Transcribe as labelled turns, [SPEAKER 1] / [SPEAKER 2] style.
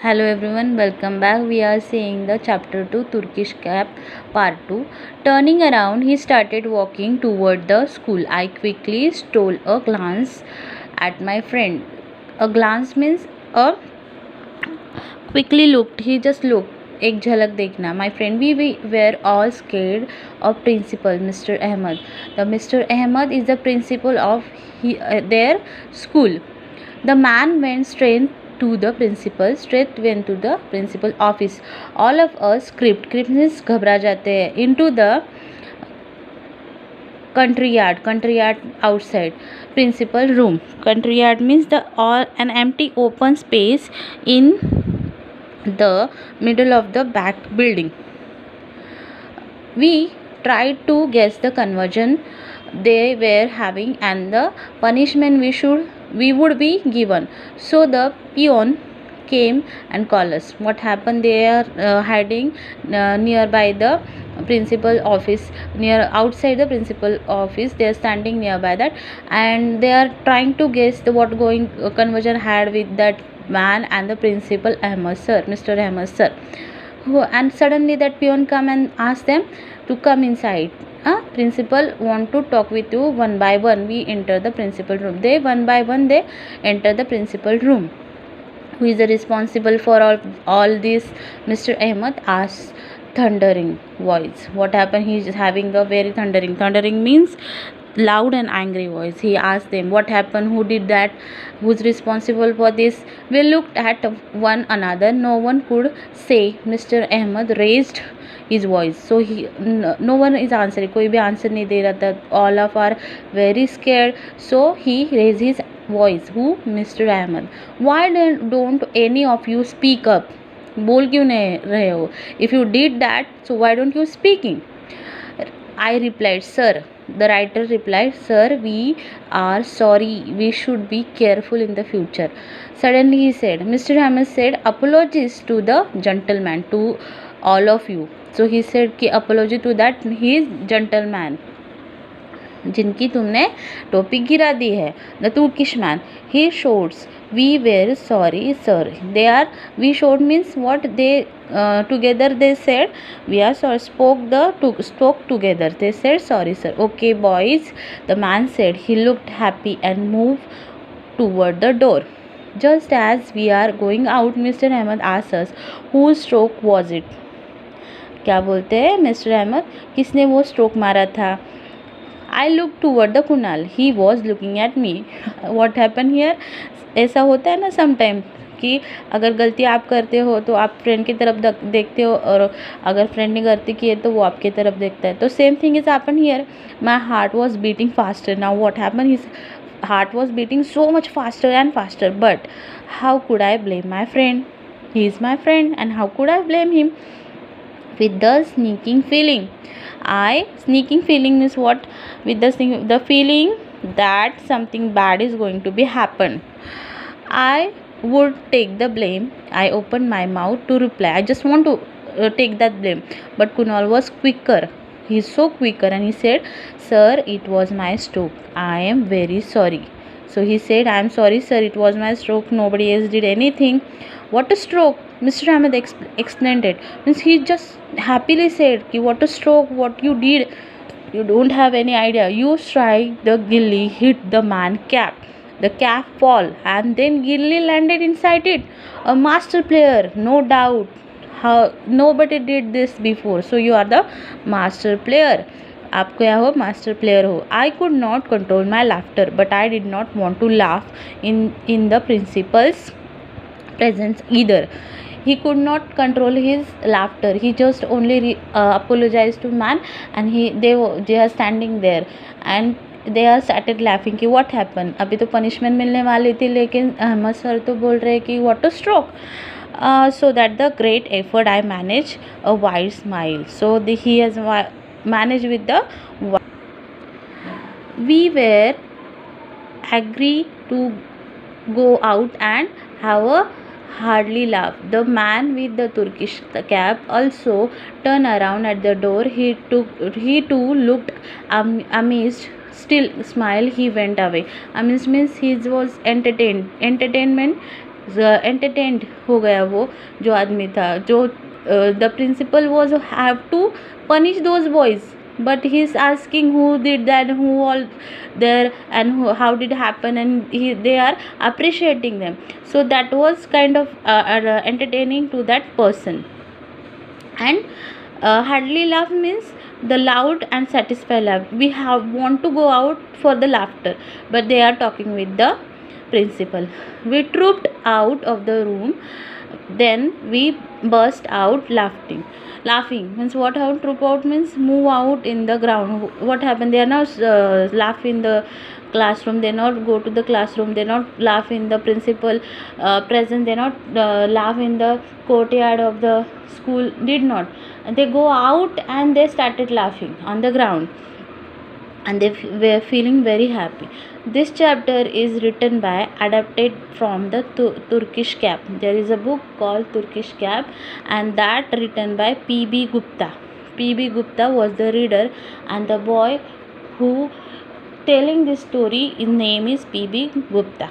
[SPEAKER 1] Hello everyone, welcome back. We are seeing the chapter 2 Turkish Cap part 2. Turning around, he started walking toward the school. I quickly stole a glance at my friend. A glance means a quickly looked. He just looked. एक झलक देखना. My friend, we were all scared of principal Mr. Ahmed. The Mr. Ahmed is the principal of their school. The man went straight to the principal office. All of us crept means घबरा जाते हैं, into the country yard outside principal room. Country yard means an empty open space in the middle of the back building. We tried to guess the conversion they were having and the punishment we would be given. So the peon came and called us. What happened? They are hiding nearby the principal office, near outside the principal office. They are standing nearby that, and they are trying to guess what going conversion had with that man and the principal Ahmed sir, Mr. Ahmed sir. And suddenly that peon come and ask them to come inside. Principal want to talk with you. One by one we enter the principal room. They one by one they enter the principal room. Who is the responsible for all this? Mr. Ahmed asked thundering voice. What happened? He is having a very thundering means loud and angry voice. He asked them what happened, who did that, who's responsible for this. We looked at one another. No one could say. Mr. Ahmed raised his voice, so no one is answering. कोई भी answer नहीं दे रहा था. All of are very scared, so he raised his voice. Who? Mr. Ahmed. Why don't any of you speak up? बोल क्यों नहीं रहे हो? If you did that, so why don't you speaking? I replied, sir. The writer replied, sir, we are sorry. We should be careful in the future. Suddenly he said, Mr. Ahmed said, apologies to the gentleman, to all of you. So he said कि apology to that he is gentleman जिनकी तुमने टोपी गिरा दी है. The Turkish man, he shouts, we were sorry sir. We showed means what they together they said we are sorry. Spoke together. They said sorry sir. Okay boys, the man said. He looked happy and moved toward the door. Just as we are going out, Mr. Ahmed asked us, whose stroke was it? क्या बोलते हैं mister Ahmad, किसने वो stroke मारा था? I looked toward the Kunal. He was looking at me. What happened here? ऐसा होता है ना समटाइम कि अगर गलती आप करते हो तो आप फ्रेंड की तरफ देखते हो, और अगर फ्रेंड ने गलती की है तो वो आपकी तरफ देखता है. तो same thing is happen here. My heart was beating faster. Now what happen? His heart was beating so much faster and faster. But how could I blame my friend? He is my friend and how could I blame him? With the sneaking feeling. Sneaking feeling means what? With the feeling that something bad is going to be happen. I would take the blame. I opened my mouth to reply. I just want to take that blame. But Kunal was quicker. He's so quicker and he said, sir, it was my stroke. I am very sorry. So he said, I am sorry sir, it was my stroke. Nobody else did anything. What a stroke? Mr. Ahmed explained it. Means he just happily said, what a stroke, what you did. You don't have any idea. You strike the gilly, hit the man cap. The cap fall and then gilly landed inside it. A master player, no doubt. How nobody did this before. So you are the master player. आप क्या हो? Master player हो. I could not control my laughter, but I did not want to laugh in the principal's presence either. He could not control his laughter. He just only apologized to man, and they are standing there and they are started laughing कि what happened. अभी तो punishment मिलने वाली थी, लेकिन Ahmad sir तो बोल रहे कि what a stroke. So that the great effort I managed a wide smile. So he has managed with the. We were agree to go out and have a hardly laugh. The man with the Turkish cap also turned around at the door. He too looked amazed. Still smile, he went away. Amazed means he was entertainment entertained हो गया वो जो आदमी था, जो the principal was have to punish those boys, but he is asking who did that, who all there, and how did happen, and they are appreciating them. So that was kind of entertaining to that person. And hardly laugh means the loud and satisfied laugh. We want to go out for the laughter, but they are talking with the principal. We trooped out of the room, then we burst out laughing means what, how troop out means move out in the ground. What happened, they are not laugh in the classroom, they not go to the classroom, they not laugh in the principal presence, they not laugh in the courtyard of the school, did not. They go out and they started laughing on the ground, and they were feeling very happy. This chapter is written by, adapted from the Turkish Cap. There is a book called Turkish Cap, and that written by P.B. Gupta. P.B. Gupta was the reader, and the boy who telling this story, his name is P.B. Gupta.